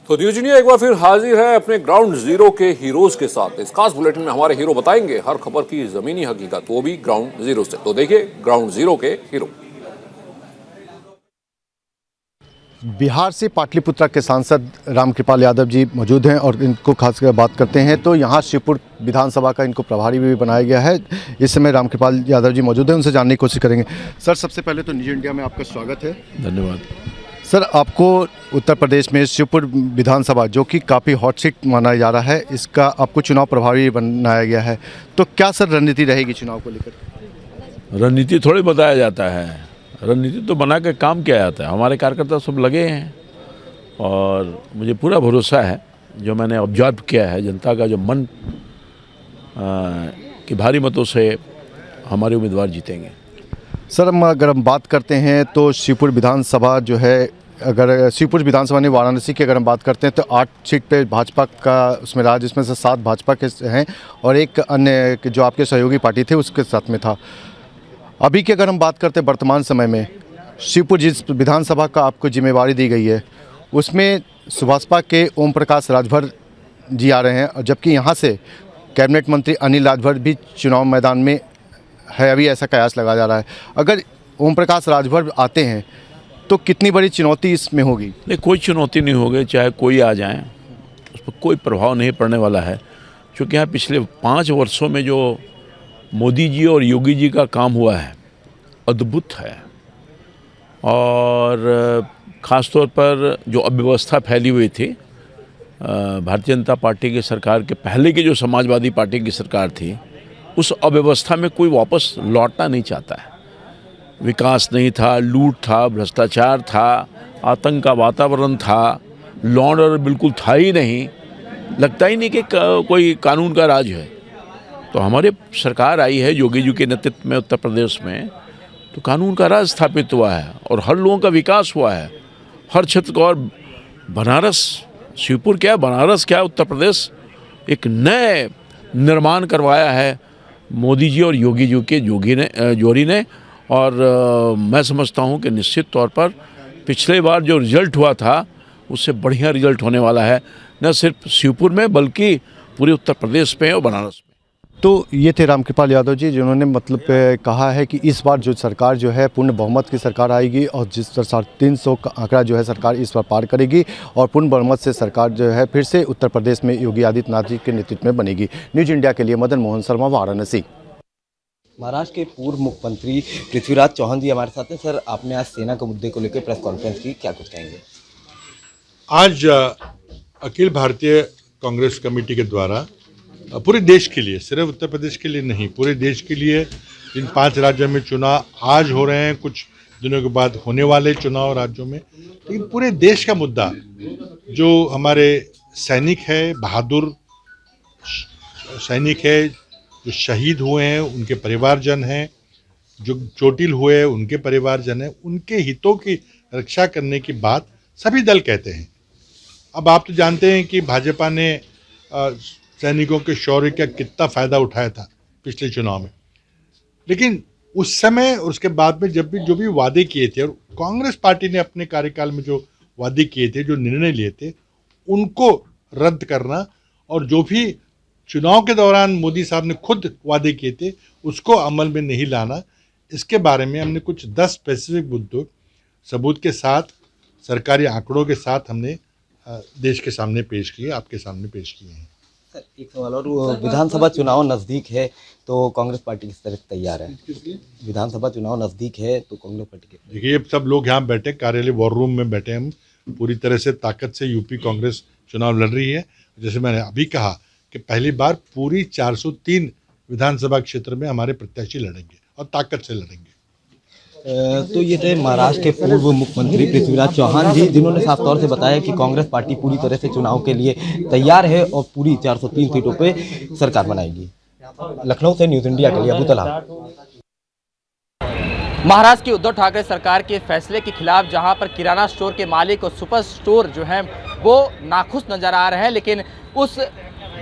तो news India एक बार फिर हाजिर है अपने ग्राउंड जीरो के हीरोज के साथ। इस खास बुलेटिन में हमारे हीरो बताएंगे हर खबर की जमीनी हकीकत, वो भी ग्राउंड जीरो से। तो देखिए ग्राउंड जीरो के हीरो। बिहार से पाटलिपुत्रा के सांसद रामकृपाल यादव जी मौजूद हैं और इनको खासकर बात करते हैं तो यहाँ शिवपुर विधानसभा का इनको प्रभारी भी बनाया गया है। इस समय रामकृपाल यादव जी मौजूद हैं, उनसे जानने की कोशिश करेंगे। सर, सबसे पहले तो न्यूज इंडिया में आपका स्वागत है। धन्यवाद। सर, आपको उत्तर प्रदेश में शिवपुर विधानसभा जो कि काफ़ी हॉट सीट माना जा रहा है, इसका आपको चुनाव प्रभारी बनाया गया है, तो क्या सर रणनीति रहेगी चुनाव को लेकर? रणनीति थोड़ी बताया जाता है, रणनीति तो बना के काम किया जाता है। हमारे कार्यकर्ता सब लगे हैं और मुझे पूरा भरोसा है, जो मैंने ऑब्जर्व किया है, जनता का जो मन कि भारी मतों से हमारे उम्मीदवार जीतेंगे। सर, अगर हम बात करते हैं तो शिवपुर विधानसभा जो है, अगर शिवपुर विधानसभा ने वाराणसी की अगर हम बात करते हैं तो 8 सीट पे भाजपा का उसमें राज, जिसमें से 7 भाजपा के हैं और एक अन्य जो आपके सहयोगी पार्टी थे उसके साथ में था। अभी की अगर हम बात करते हैं वर्तमान समय में, शिवपुर जिस विधानसभा का आपको जिम्मेवारी दी गई है उसमें सुभाषपा के ओम प्रकाश राजभर जी आ रहे हैं, और जबकि यहाँ से कैबिनेट मंत्री अनिल राजभर भी चुनाव मैदान में है, अभी ऐसा कयास लगाया जा रहा है। अगर ओम प्रकाश राजभर आते हैं तो कितनी बड़ी चुनौती इसमें होगी? नहीं, कोई चुनौती नहीं होगी, चाहे कोई आ जाए उस पर कोई प्रभाव नहीं पड़ने वाला है, क्योंकि यहाँ पिछले 5 वर्षों में जो मोदी जी और योगी जी का काम हुआ है अद्भुत है। और ख़ास तौर पर जो अव्यवस्था फैली हुई थी भारतीय जनता पार्टी की सरकार के पहले की जो समाजवादी पार्टी की सरकार थी, उस अव्यवस्था में कोई वापस लौटना नहीं चाहता है। विकास नहीं था, लूट था, भ्रष्टाचार था, आतंक का वातावरण था, लॉ एंड ऑर्डर बिल्कुल था ही नहीं, लगता ही नहीं कि कोई कानून का राज है। तो हमारे सरकार आई है योगी जी के नेतृत्व में उत्तर प्रदेश में, तो कानून का राज स्थापित हुआ है और हर लोगों का विकास हुआ है, हर क्षेत्र का। और बनारस, शिवपुर क्या, बनारस क्या, उत्तर प्रदेश एक नए निर्माण करवाया है मोदी जी और योगी जी के जोड़ी ने। और मैं समझता हूं कि निश्चित तौर पर पिछले बार जो रिजल्ट हुआ था उससे बढ़िया रिजल्ट होने वाला है, न सिर्फ शिवपुर में बल्कि पूरे उत्तर प्रदेश में और बनारस में। तो ये थे रामकृपाल यादव जी, जिन्होंने मतलब कहा है कि इस बार जो सरकार जो है पूर्ण बहुमत की सरकार आएगी और जिस पर 350 का आंकड़ा जो है सरकार इस बार पार करेगी और पूर्ण बहुमत से सरकार जो है फिर से उत्तर प्रदेश में योगी आदित्यनाथ जी के नेतृत्व में बनेगी। न्यूज इंडिया के लिए मदन मोहन शर्मा, वाराणसी। महाराष्ट्र के पूर्व मुख्यमंत्री पृथ्वीराज चौहान जी हमारे साथ हैं। सर, आपने आज सेना के मुद्दे को लेकर प्रेस कॉन्फ्रेंस की, क्या कुछ कहेंगे? आज अखिल भारतीय कांग्रेस कमेटी के द्वारा पूरे देश के लिए, सिर्फ उत्तर प्रदेश के लिए नहीं, पूरे देश के लिए इन 5 राज्यों में चुनाव आज हो रहे हैं, कुछ दिनों के बाद होने वाले चुनाव राज्यों में, लेकिन पूरे देश का मुद्दा जो हमारे सैनिक है, बहादुर सैनिक है, जो शहीद हुए हैं उनके परिवारजन हैं, जो चोटिल हुए हैं उनके परिवारजन हैं, उनके हितों की रक्षा करने की बात सभी दल कहते हैं। अब आप तो जानते हैं कि भाजपा ने सैनिकों के शौर्य का कितना फ़ायदा उठाया था पिछले चुनाव में, लेकिन उस समय और उसके बाद में जब भी जो भी वादे किए थे और कांग्रेस पार्टी ने अपने कार्यकाल में जो वादे किए थे, जो निर्णय लिए थे, उनको रद्द करना और जो भी चुनाव के दौरान मोदी साहब ने खुद वादे किए थे उसको अमल में नहीं लाना, इसके बारे में हमने कुछ 10 स्पेसिफिक मुद्दों सबूत के साथ, सरकारी आंकड़ों के साथ हमने देश के सामने पेश किए, आपके सामने पेश किए हैं। सर, एक सवाल और, विधानसभा चुनाव नज़दीक है तो कांग्रेस पार्टी किस तरह तैयार है? विधानसभा चुनाव नज़दीक है तो कांग्रेस पार्टी के, देखिए सब लोग यहाँ बैठे, कार्यालय वॉर रूम में बैठे, हम पूरी तरह से ताकत से यूपी कांग्रेस चुनाव लड़ रही है। जैसे मैंने अभी कहा कि पहली बार पूरी 403 विधानसभा क्षेत्र में हमारे प्रत्याशी लड़ेंगे और ताकत से लड़ेंगे। तो ये थे महाराष्ट्र के पूर्व मुख्यमंत्री पृथ्वीराज चौहान जी, जिन्होंने साफ तौर से बताया कि कांग्रेस पार्टी पूरी तरह से चुनाव के लिए तैयार है और पूरी 403 सीटों पे सरकार बनाएगी। लखनऊ से न्यूज इंडिया के लिए अबू तलहा। महाराष्ट्र की उद्धव ठाकरे सरकार के फैसले के खिलाफ जहां पर किराना स्टोर के मालिक और सुपर स्टोर जो हैं वो नाखुश नजर आ रहे हैं, लेकिन उस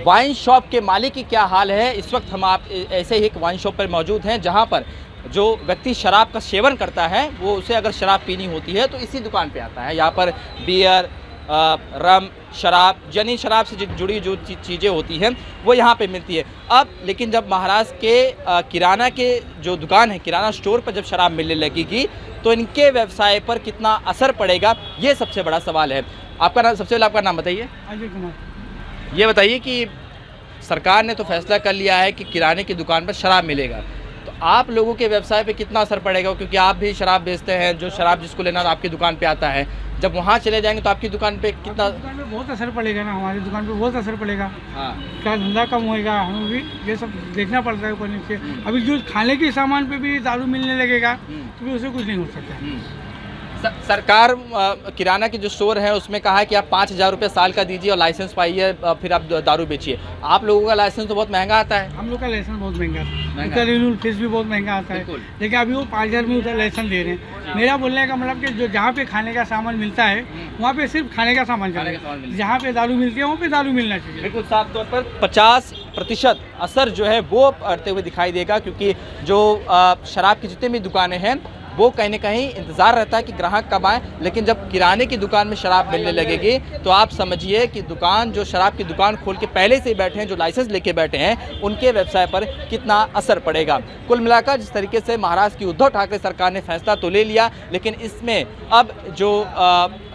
वाइन शॉप के मालिक की क्या हाल है? इस वक्त हम आप ऐसे ही एक वाइन शॉप पर मौजूद हैं जहां पर जो व्यक्ति शराब का सेवन करता है वो उसे अगर शराब पीनी होती है तो इसी दुकान पे आता है। यहाँ पर बियर, रम, शराब, यानी शराब से जुड़ी जो चीज़ें होती हैं वो यहाँ पे मिलती है। अब लेकिन जब महाराष्ट्र के किराना के जो दुकान है, किराना स्टोर पर जब शराब मिलने लगेगी तो इनके व्यवसाय पर कितना असर पड़ेगा, ये सबसे बड़ा सवाल है। आपका नाम, सबसे पहले आपका नाम बताइए। अजय कुमार। ये बताइए कि सरकार ने तो फैसला कर लिया है कि किराने की दुकान पर शराब मिलेगा, तो आप लोगों के व्यवसाय पे कितना असर पड़ेगा? क्योंकि आप भी शराब बेचते हैं, जो शराब जिसको लेना आपकी दुकान पे आता है, जब वहाँ चले जाएंगे तो आपकी दुकान पे कितना? दुकान पे बहुत असर पड़ेगा ना, हमारी दुकान पे बहुत असर पड़ेगा। हाँ, क्या धंधा कम होएगा, हमें भी ये सब देखना पड़ता है ऊपर नीचे। अभी जो खाने के सामान पे भी दारू मिलने लगेगा तो भी उससे कुछ नहीं हो सकता। सरकार किराना की जो स्टोर है उसमें कहा है कि आप 5,000 रुपये साल का दीजिए और लाइसेंस पाइए, फिर आप दारू बेचिए। आप लोगों का लाइसेंस तो बहुत महंगा आता है। हम लोग का लाइसेंस बहुत महंगा है, उसका रिन्यूअल फीस भी बहुत महंगा आता है, लेकिन अभी वो 5,000 में उधर लाइसेंस दे रहे हैं। मेरा बोलने का मतलब कि जो जहाँ पे खाने का सामान मिलता है वहाँ पे सिर्फ खाने का सामान चलेगा, जहाँ पे दारू मिलती है वहाँ पे दारू मिलना चाहिए। बिल्कुल साफ तौर पर 50% असर जो है वो पड़ते हुए दिखाई देगा, क्योंकि जो शराब की जितनी भी दुकानें हैं वो कहीं ना कहीं इंतज़ार रहता है कि ग्राहक कब आए, लेकिन जब किराने की दुकान में शराब मिलने लगेगी तो आप समझिए कि दुकान, जो शराब की दुकान खोल के पहले से ही बैठे हैं, जो लाइसेंस लेके बैठे हैं, उनके व्यवसाय पर कितना असर पड़ेगा। कुल मिलाकर जिस तरीके से महाराष्ट्र की उद्धव ठाकरे सरकार ने फैसला तो ले लिया, लेकिन इसमें अब जो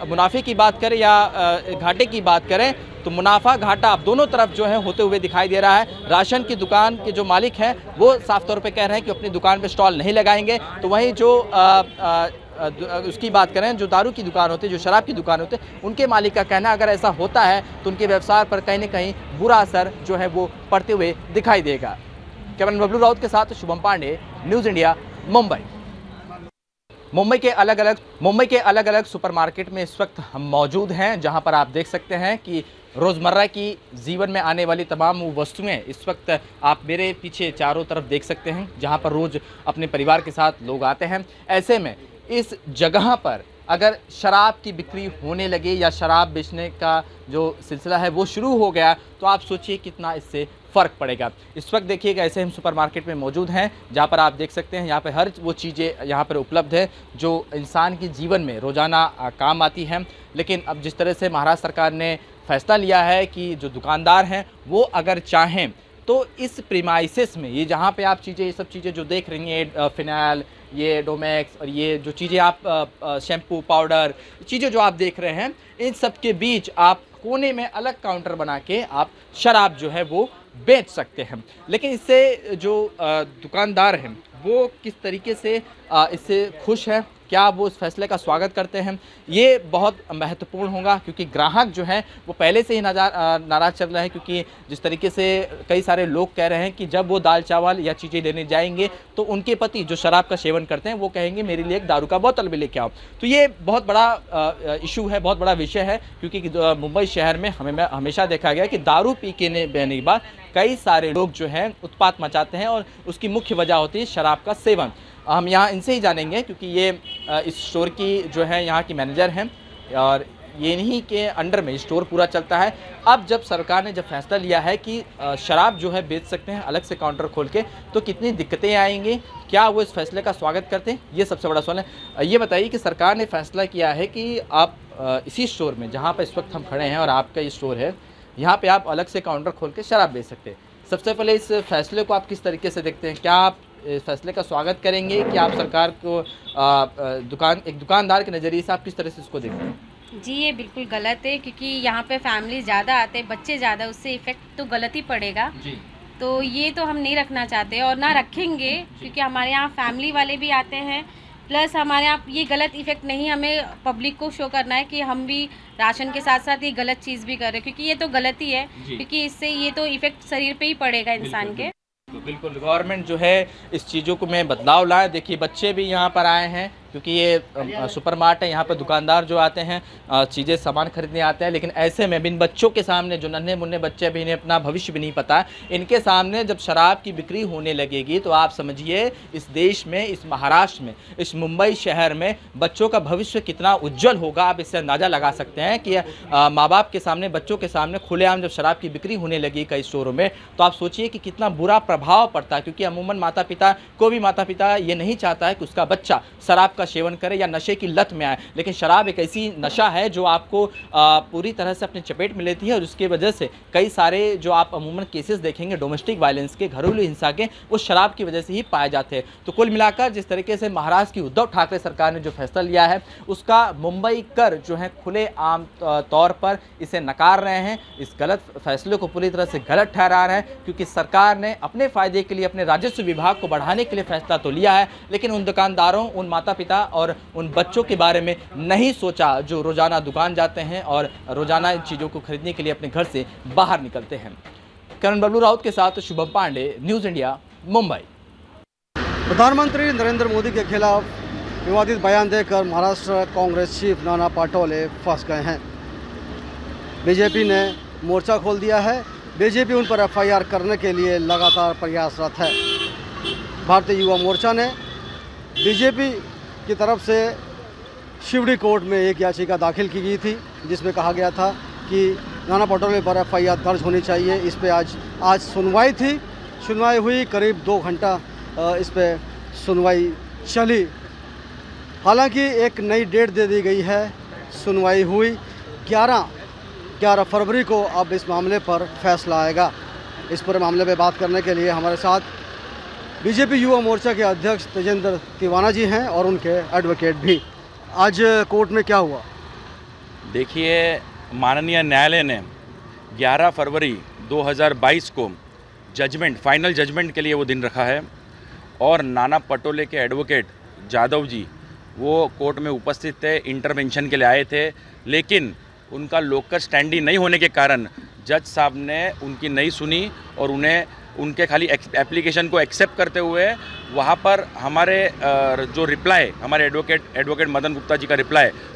मुनाफे की बात करें या घाटे की बात करें तो मुनाफा घाटा अब दोनों तरफ जो है होते हुए दिखाई दे रहा है। राशन की दुकान के जो मालिक हैं वो साफ तौर पे कह रहे हैं कि अपनी दुकान पे स्टॉल नहीं लगाएंगे, तो वहीं जो उसकी बात करें, जो दारू की दुकान होती है, जो शराब की दुकान होती है, उनके मालिक का कहना है अगर ऐसा होता है तो उनके व्यवसाय पर कहीं ना कहीं बुरा असर जो है वो पड़ते हुए दिखाई देगा। कैमरामैन बबलू राउत के साथ शुभम पांडे, न्यूज़ इंडिया, मुंबई। मुंबई के अलग अलग सुपरमार्केट में इस वक्त हम मौजूद हैं, जहां पर आप देख सकते हैं कि रोज़मर्रा की जीवन में आने वाली तमाम वो वस्तुएं इस वक्त आप मेरे पीछे चारों तरफ देख सकते हैं, जहां पर रोज़ अपने परिवार के साथ लोग आते हैं। ऐसे में इस जगह पर अगर शराब की बिक्री होने लगे या शराब बेचने का जो सिलसिला है वो शुरू हो गया तो आप सोचिए कितना इससे फ़र्क पड़ेगा। इस वक्त देखिएगा ऐसे हम सुपरमार्केट में मौजूद हैं जहाँ पर आप देख सकते हैं यहाँ पर हर वो चीज़ें यहाँ पर उपलब्ध है जो इंसान के जीवन में रोज़ाना काम आती हैं। लेकिन अब जिस तरह से महाराष्ट्र सरकार ने फैसला लिया है कि जो दुकानदार हैं वो अगर चाहें तो इस प्रीमाइसेस में, ये जहाँ पे आप चीज़ें, ये सब चीज़ें जो देख रही हैं, फिनाइल, ये डोमेक्स और ये जो चीज़ें आप शैम्पू, पाउडर, चीज़ें जो आप देख रहे हैं, इन सब के बीच आप कोने में अलग काउंटर बना के आप शराब जो है वो बेच सकते हैं। लेकिन इससे जो दुकानदार हैं वो किस तरीके से इससे खुश हैं, क्या वो इस फैसले का स्वागत करते हैं, ये बहुत महत्वपूर्ण होगा, क्योंकि ग्राहक जो है वो पहले से ही नाराज़ चल रहे हैं। क्योंकि जिस तरीके से कई सारे लोग कह रहे हैं कि जब वो दाल चावल या चीज़ें लेने जाएंगे तो उनके पति जो शराब का सेवन करते हैं वो कहेंगे मेरे लिए एक दारू का बोतल भी लेके आओ। तो ये बहुत बड़ा इशू है, बहुत बड़ा विषय है, क्योंकि मुंबई शहर में हमेशा देखा गया कि दारू पी के बहने के बाद कई सारे लोग जो हैं उत्पात मचाते हैं और उसकी मुख्य वजह होती है शराब का सेवन। हम यहाँ इनसे ही जानेंगे, क्योंकि ये इस स्टोर की जो है यहाँ की मैनेजर हैं और ये इन्हीं के अंडर में स्टोर पूरा चलता है। अब जब सरकार ने जब फैसला लिया है कि शराब जो है बेच सकते हैं अलग से काउंटर खोल के, तो कितनी दिक्कतें आएंगी, क्या वो इस फैसले का स्वागत करते हैं, ये सबसे बड़ा सवाल है। ये बताइए कि सरकार ने फैसला किया है कि आप इसी स्टोर में, जहाँ पर इस वक्त हम खड़े हैं और आपका ये स्टोर है, यहाँ पर आप अलग से काउंटर खोल के शराब बेच सकते हैं। सबसे पहले इस फैसले को आप किस तरीके से देखते हैं? क्या आप इस फैसले का स्वागत करेंगे कि आप सरकार को एक दुकानदार के नज़रिए से आप किस तरह से इसको देखते हैं? जी, ये बिल्कुल गलत है, क्योंकि यहाँ पे फैमिली ज़्यादा आते हैं, बच्चे ज़्यादा, उससे इफ़ेक्ट तो गलत ही पड़ेगा जी। तो ये तो हम नहीं रखना चाहते और ना रखेंगे, क्योंकि हमारे यहाँ फैमिली वाले भी आते हैं, प्लस हमारे यहाँ ये गलत इफ़ेक्ट नहीं हमें पब्लिक को शो करना है कि हम भी राशन के साथ साथ ये गलत चीज़ भी कर रहे हैं, क्योंकि ये तो गलत ही है, क्योंकि इससे ये तो इफ़ेक्ट शरीर पे ही पड़ेगा इंसान के। तो बिल्कुल गवर्नमेंट जो है इस चीज़ों को में बदलाव लाए। देखिए बच्चे भी यहाँ पर आए हैं, क्योंकि ये सुपरमार्ट है, यहाँ पर दुकानदार जो आते हैं चीज़ें सामान खरीदने आते हैं। लेकिन ऐसे में इन बच्चों के सामने, जो नन्हे मुन्ने बच्चे भी, इन्हें अपना भविष्य भी नहीं पता, इनके सामने जब शराब की बिक्री होने लगेगी तो आप समझिए इस देश में, इस महाराष्ट्र में, इस मुंबई शहर में बच्चों का भविष्य कितना उज्जवल होगा। आप इससे अंदाज़ा लगा सकते हैं कि माँ बाप के सामने, बच्चों के सामने खुलेआम जब शराब की बिक्री होने लगी कई स्टोरों में, तो आप सोचिए कि कितना बुरा प्रभाव पड़ता है। क्योंकि अमूमन माता पिता, कोई भी माता पिता ये नहीं चाहता है कि उसका बच्चा शराब का सेवन करे या नशे की लत में आए। लेकिन शराब एक ऐसी नशा है जो आपको पूरी तरह से अपने चपेट में लेती है और उसकी वजह से कई सारे जो आप अमूमन केसेस देखेंगे डोमेस्टिक वायलेंस के, घरेलू हिंसा के, वो शराब की वजह से ही पाए जाते हैं। तो कुल मिलाकर जिस तरीके से महाराष्ट्र की उद्धव ठाकरे सरकार ने जो फैसला लिया है उसका मुंबई कर जो है खुले आम तौर पर इसे नकार रहे हैं। इस गलत फैसले को पूरी तरह से गलत ठहरा रहे हैं, क्योंकि सरकार ने अपने फ़ायदे के लिए, अपने राजस्व विभाग को बढ़ाने के लिए फैसला तो लिया है, लेकिन उन दुकानदारों, उन माता पिता और उन बच्चों के बारे में नहीं सोचा जो रोज़ाना दुकान जाते हैं और रोज़ाना इन चीज़ों को खरीदने के लिए अपने घर से बाहर निकलते हैं। करण बबलू राउत के साथ शुभम पांडे, न्यूज़ इंडिया, मुंबई। प्रधानमंत्री नरेंद्र मोदी के खिलाफ विवादित बयान देकर महाराष्ट्र कांग्रेस चीफ नाना पटोले फंस गए हैं। बीजेपी ने मोर्चा खोल दिया है। बीजेपी उन पर एफआईआर करने के लिए लगातार प्रयासरत है। भारतीय युवा मोर्चा ने बीजेपी की तरफ से शिवड़ी कोर्ट में एक याचिका दाखिल की गई थी, जिसमें कहा गया था कि नाना पटोले पर एफआईआर दर्ज होनी चाहिए। इस पे आज सुनवाई थी। सुनवाई हुई, करीब 2 घंटा इस पे सुनवाई चली। हालांकि एक नई डेट दे दी गई है। सुनवाई हुई 11 फरवरी को। अब इस मामले पर फैसला आएगा। इस पूरे मामले में बात करने के लिए हमारे साथ बीजेपी युवा मोर्चा के अध्यक्ष तेजेंद्र तिवाना जी हैं और उनके एडवोकेट भी। आज कोर्ट में क्या हुआ? देखिए, माननीय न्यायालय ने 11 फरवरी 2022 को जजमेंट, फाइनल जजमेंट के लिए वो दिन रखा है और नाना पटोले के एडवोकेट जादव जी वो कोर्ट में उपस्थित थे, इंटरवेंशन के लिए आए थे, लेकिन उनका लोकल स्टैंडी नहीं होने के कारण जज साहब ने उनकी नहीं सुनी और उन्हें उनके खाली एप्लीकेशन को एक्सेप्ट करते हुए वहाँ पर हमारे जो रिप्लाई, हमारे एडवोकेट मदन गुप्ता जी का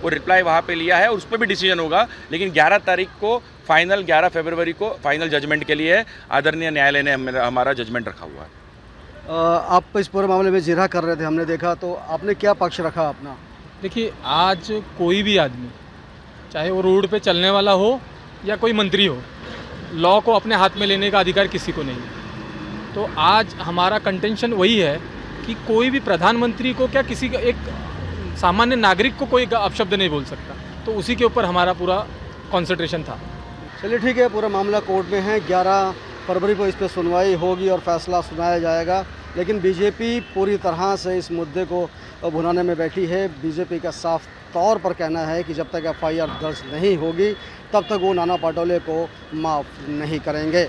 वो रिप्लाई वहाँ पे लिया है और उस पर भी डिसीजन होगा। लेकिन 11 तारीख को फाइनल, 11 फरवरी को फाइनल जजमेंट के लिए आदरणीय न्यायालय ने हमारा जजमेंट रखा हुआ है। आप इस पूरे मामले में जिरह कर रहे थे, हमने देखा, तो आपने क्या पक्ष रखा अपना? देखिए, आज कोई भी आदमी, चाहे वो रोड पे चलने वाला हो या कोई मंत्री हो, लॉ को अपने हाथ में लेने का अधिकार किसी को नहीं है। तो आज हमारा कंटेंशन वही है कि कोई भी प्रधानमंत्री को क्या, किसी का एक सामान्य नागरिक को कोई अपशब्द नहीं बोल सकता। तो उसी के ऊपर हमारा पूरा कंसंट्रेशन था। चलिए ठीक है, पूरा मामला कोर्ट में है। 11 फरवरी को इस पर सुनवाई होगी और फैसला सुनाया जाएगा। लेकिन बीजेपी पूरी तरह से इस मुद्दे को भुनाने में बैठी है। बीजेपी का साफ तौर पर कहना है कि जब तक एफआईआर दर्ज नहीं होगी तब तक वो नाना पटोले को माफ़ नहीं करेंगे।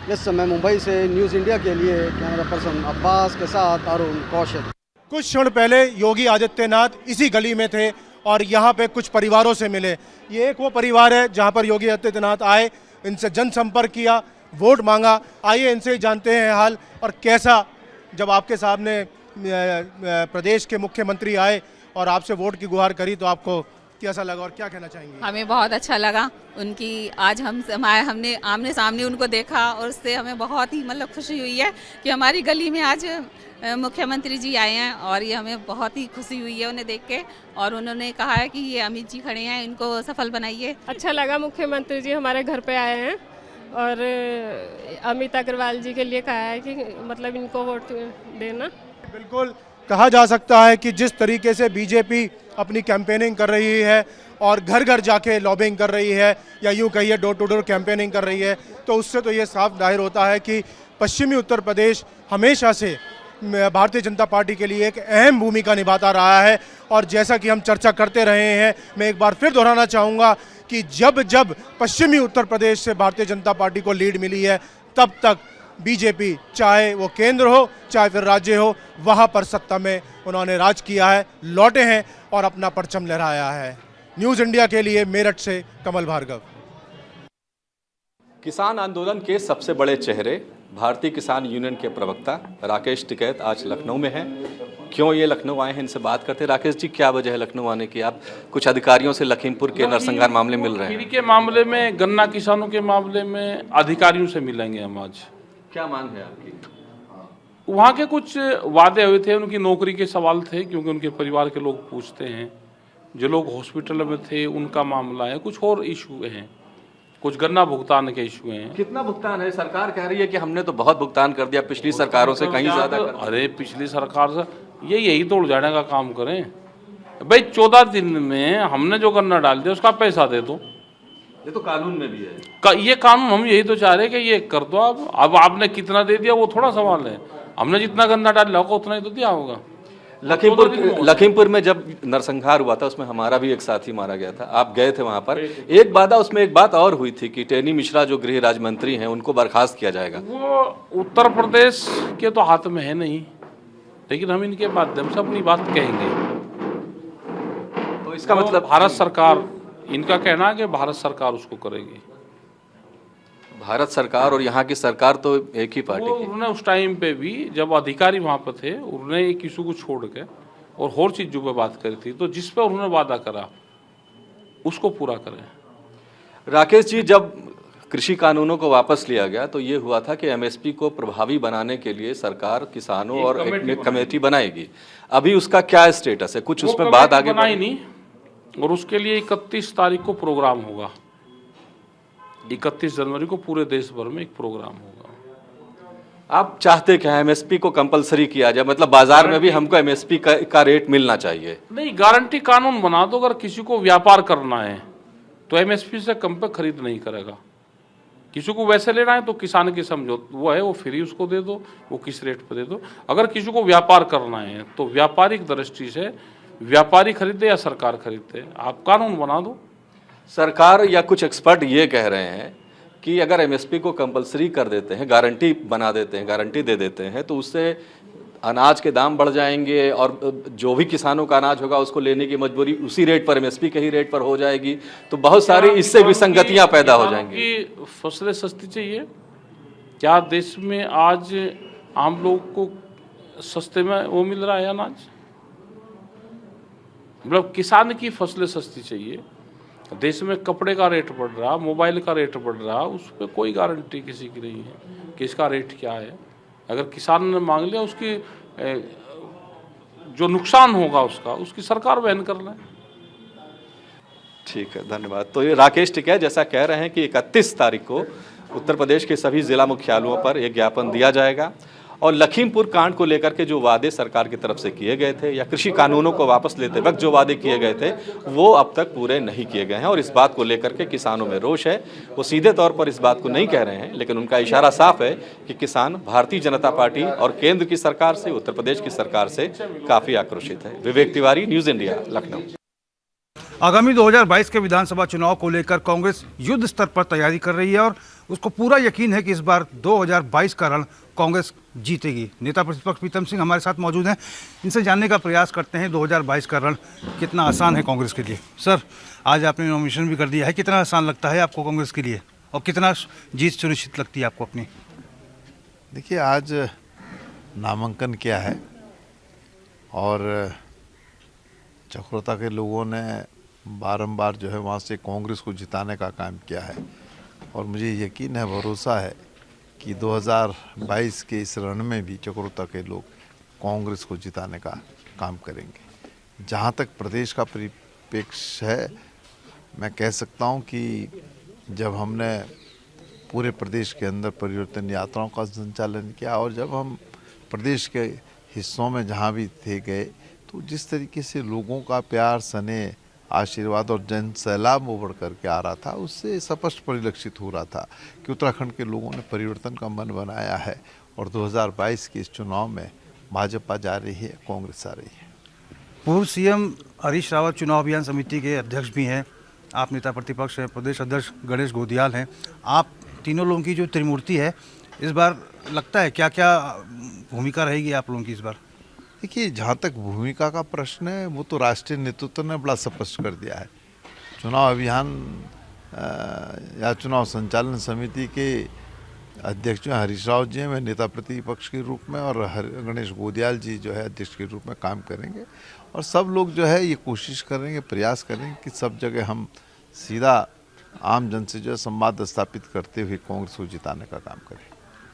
इस समय मुंबई से न्यूज़ इंडिया के लिए कैमरा पर्सन अब्बास के साथ अरुण कौशिक। कुछ क्षण पहले योगी आदित्यनाथ इसी गली में थे और यहाँ पे कुछ परिवारों से मिले। ये एक वो परिवार है जहाँ पर योगी आदित्यनाथ आए, इनसे जनसंपर्क किया, वोट मांगा। आइए इनसे जानते हैं हाल और कैसा, जब आपके सामने प्रदेश के मुख्यमंत्री आए और आपसे वोट की गुहार करी तो आपको कैसा लगा और क्या कहना चाहेंगे? हमें बहुत अच्छा लगा उनकी, आज हमने आमने सामने उनको देखा और उससे हमें बहुत ही मतलब खुशी हुई है कि हमारी गली में आज मुख्यमंत्री जी आए हैं और ये हमें बहुत ही खुशी हुई है उन्हें देख के। और उन्होंने कहा है कि ये अमित जी खड़े हैं, इनको सफल बनाइए। अच्छा लगा, मुख्यमंत्री जी हमारे घर पे आए हैं और अमित अग्रवाल जी के लिए कहा है कि मतलब इनको वोट देना। बिल्कुल कहा जा सकता है कि जिस तरीके से बीजेपी अपनी कैंपेनिंग कर रही है और घर घर जाके लॉबिंग कर रही है या यूँ कहिए डोर टू डोर कैंपेनिंग कर रही है, तो उससे तो ये साफ जाहिर होता है कि पश्चिमी उत्तर प्रदेश हमेशा से भारतीय जनता पार्टी के लिए एक अहम भूमिका निभाता रहा है। और जैसा कि हम चर्चा करते रहे हैं, मैं एक बार फिर दोहराना चाहूँगा कि जब जब पश्चिमी उत्तर प्रदेश से भारतीय जनता पार्टी को लीड मिली है तब तक बीजेपी, चाहे वो केंद्र हो चाहे फिर राज्य हो, वहाँ पर सत्ता में उन्होंने राज किया है, लौटे हैं और अपना परचम लहराया है। न्यूज़ इंडिया के लिए मेरठ से कमल भार्गव। किसान आंदोलन के सबसे बड़े चेहरे भारतीय किसान यूनियन के प्रवक्ता राकेश टिकैत आज लखनऊ में हैं। क्यों ये लखनऊ आए हैं, इनसे बात करते हैं। राकेश जी, क्या वजह है लखनऊ आने की? आप कुछ अधिकारियों से लखीमपुर के नरसंहार मामले मिल रहे हैं। के मामले में, गन्ना किसानों के मामले में अधिकारियों से मिलेंगे हम आज। क्या मांग है आपकी? वहाँ के कुछ वादे हुए थे, उनकी नौकरी के सवाल थे, क्योंकि उनके परिवार के लोग पूछते हैं। जो लोग हॉस्पिटल में थे उनका मामला है, कुछ और इशू हैं, कुछ गन्ना भुगतान के इशू हैं। कितना भुगतान है? सरकार कह रही है कि हमने तो बहुत भुगतान कर दिया, पिछली सरकारों से कहीं ज्यादा। अरे पिछली सरकार से ये यही तोड़ जाने का काम करें। भाई 14 दिन में हमने जो गन्ना डाल दिया उसका पैसा दे दो। ये तो कानून में भी है। ये कानून हम यही तो चाह रहे हैं कि ये कर दो आप। अब आपने कितना दे दिया वो थोड़ा सवाल है, हमने जितना गन्ना डाला होगा उतना ही तो दिया होगा। लखीमपुर में जब नरसंहार हुआ था उसमें हमारा भी एक साथी मारा गया था, आप गए थे वहां पर। एक बात और हुई थी कि टेनी मिश्रा जो गृह राज्य मंत्री हैं उनको बर्खास्त किया जाएगा। वो उत्तर प्रदेश के तो हाथ में है नहीं, लेकिन हम इनके माध्यम से अपनी बात कहेंगे। तो इसका मतलब भारत सरकार, इनका कहना है कि भारत सरकार उसको करेगी। भारत सरकार और यहाँ की सरकार तो एक ही पार्टी की। उन्होंने उस टाइम पे भी जब अधिकारी वहाँ पर थे, उन्होंने एक इशू को छोड़ के और चीज़ों पे बात करी थी, तो जिस पे उन्होंने वादा करा उसको पूरा करें। राकेश जी, जब कृषि कानूनों को वापस लिया गया तो ये हुआ था कि एमएसपी को प्रभावी बनाने के लिए सरकार किसानों और एक कमेटी बनाएगी। अभी उसका क्या स्टेटस है? कुछ उसमें बात आगे बनाई नहीं, और उसके लिए 31 तारीख को प्रोग्राम होगा। 31 जनवरी को पूरे देश भर में एक प्रोग्राम होगा। आप चाहते क्या है? एमएसपी को कंपलसरी किया जाए, मतलब बाजार में भी हमको एमएसपी का रेट मिलना चाहिए। नहीं, गारंटी कानून बना दो। अगर किसी को व्यापार करना है तो एमएसपी से कम पे खरीद नहीं करेगा। किसी को वैसे लेना है तो किसान की समझो वो है, वो फ्री उसको दे दो, वो किस रेट पर दे दो। अगर किसी को व्यापार करना है तो व्यापारिक दृष्टि से व्यापारी खरीदे या सरकार खरीदे, आप कानून बना दो। सरकार या कुछ एक्सपर्ट ये कह रहे हैं कि अगर एमएसपी को कंपलसरी कर देते हैं, गारंटी बना देते हैं, गारंटी दे देते हैं, तो उससे अनाज के दाम बढ़ जाएंगे और जो भी किसानों का अनाज होगा उसको लेने की मजबूरी उसी रेट पर, एमएसपी के ही रेट पर हो जाएगी। तो बहुत सारी इससे विसंगतियां पैदा हो जाएंगी। फसलें सस्ती चाहिए। क्या देश में आज आम लोग को सस्ते में वो मिल रहा है अनाज? मतलब किसान की फसलें सस्ती चाहिए। देश में कपड़े का रेट बढ़ रहा, मोबाइल का रेट बढ़ रहा, उस पर कोई गारंटी किसी की नहीं है कि इसका रेट क्या है। अगर किसान ने मांग लिया, उसकी जो नुकसान होगा उसकी सरकार वहन कर ले। ठीक है, धन्यवाद। तो ये राकेश टिकैत जैसा कह रहे हैं कि 31 तारीख को उत्तर प्रदेश के सभी जिला मुख्यालयों पर एक ज्ञापन दिया जाएगा और लखीमपुर कांड को लेकर के जो वादे सरकार की तरफ से किए गए थे या कृषि कानूनों को वापस लेते वक्त जो वादे किए गए थे वो अब तक पूरे नहीं किए गए हैं और इस बात को लेकर के किसानों में रोष है। वो सीधे तौर पर इस बात को नहीं कह रहे हैं, लेकिन उनका इशारा साफ है कि किसान भारतीय जनता पार्टी और केंद्र की सरकार से, उत्तर प्रदेश की सरकार से काफ़ी आक्रोशित है। Vivek Tiwari, news India, Lucknow. आगामी 2022 के विधानसभा चुनाव को लेकर कांग्रेस युद्ध स्तर पर तैयारी कर रही है और उसको पूरा यकीन है कि इस बार 2022 का रण कांग्रेस जीतेगी। नेता प्रतिपक्ष प्रीतम सिंह हमारे साथ मौजूद हैं, इनसे जानने का प्रयास करते हैं 2022 का रण कितना आसान है कांग्रेस के लिए। सर, आज आपने नॉमिनेशन भी कर दिया है, कितना आसान लगता है आपको कांग्रेस के लिए और कितना जीत सुनिश्चित लगती है आपको अपनी? देखिए, आज नामांकन किया है और चक्रोता के लोगों ने बारंबार जो है वहाँ से कांग्रेस को जिताने का काम किया है और मुझे यकीन है, भरोसा है कि 2022 के इस रण में भी चक्रोता के लोग कांग्रेस को जिताने का काम करेंगे। जहाँ तक प्रदेश का परिप्रेक्ष्य है, मैं कह सकता हूँ कि जब हमने पूरे प्रदेश के अंदर परिवर्तन यात्राओं का संचालन किया और जब हम प्रदेश के हिस्सों में जहाँ भी थे गए, तो जिस तरीके से लोगों का प्यार, स्नेह, आशीर्वाद और जन सैलाब उभर करके आ रहा था, उससे स्पष्ट परिलक्षित हो रहा था कि उत्तराखंड के लोगों ने परिवर्तन का मन बनाया है और 2022 के इस चुनाव में भाजपा जा रही है, कांग्रेस आ रही है। पूर्व सीएम हरीश रावत चुनाव अभियान समिति के अध्यक्ष भी हैं, आप नेता प्रतिपक्ष हैं, प्रदेश अध्यक्ष गणेश गोदियाल हैं। आप तीनों लोगों की जो त्रिमूर्ति है, इस बार लगता है क्या क्या भूमिका रहेगी आप लोगों की इस बार? देखिए, जहाँ तक भूमिका का प्रश्न है वो तो राष्ट्रीय नेतृत्व ने बड़ा स्पष्ट कर दिया है। चुनाव अभियान या चुनाव संचालन समिति के अध्यक्ष जो हरीश रावत जी हैं, वे नेता प्रतिपक्ष के रूप में और गणेश गोदियाल जी जो है अध्यक्ष के रूप में काम करेंगे और सब लोग जो है ये कोशिश करेंगे, प्रयास करेंगे कि सब जगह हम सीधा आम जन से जो है संवाद स्थापित करते हुए कांग्रेस को जिताने का काम करें।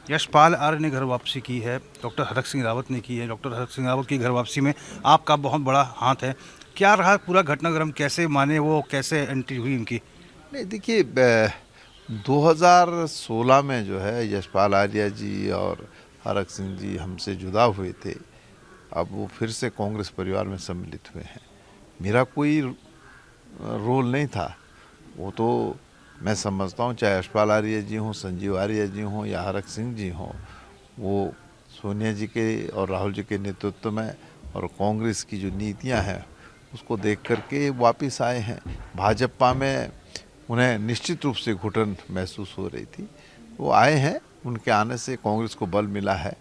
यशपाल आर्य ने घर वापसी की है, डॉक्टर हरक सिंह रावत ने की है। डॉक्टर हरक सिंह रावत की घर वापसी में आपका बहुत बड़ा हाथ है। क्या रहा पूरा घटनाक्रम, कैसे माने वो, कैसे एंट्री हुई उनकी? नहीं, देखिए 2016 में जो है यशपाल आर्य जी और हरक सिंह जी हमसे जुदा हुए थे अब वो फिर से कांग्रेस परिवार में सम्मिलित हुए हैं। मेरा कोई रोल नहीं था, वो तो मैं समझता हूँ चाहे यशपाल आर्य जी हों, संजीव आर्य जी हों या हरक सिंह जी हों, वो सोनिया जी के और राहुल जी के नेतृत्व में और कांग्रेस की जो नीतियां हैं उसको देख करके वापस आए हैं। भाजपा में उन्हें निश्चित रूप से घुटन महसूस हो रही थी, वो आए हैं, उनके आने से कांग्रेस को बल मिला है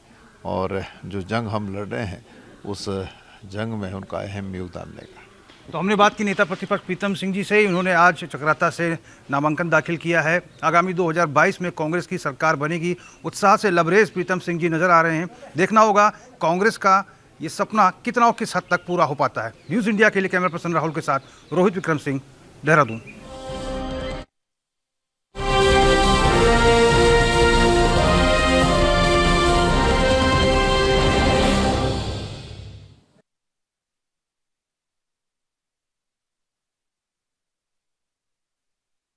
और जो जंग हम लड़ रहे हैं उस जंग में उनका अहम योगदान रहेगा। तो हमने बात की नेता प्रतिपक्ष प्रीतम सिंह जी से। उन्होंने आज चकराता से नामांकन दाखिल किया है। आगामी 2022 में कांग्रेस की सरकार बनेगी। उत्साह से लबरेज प्रीतम सिंह जी नजर आ रहे हैं। देखना होगा कांग्रेस का ये सपना कितना और किस हद तक पूरा हो पाता है। न्यूज़ इंडिया के लिए कैमरा पर्सन राहुल के साथ रोहित विक्रम सिंह, देहरादून।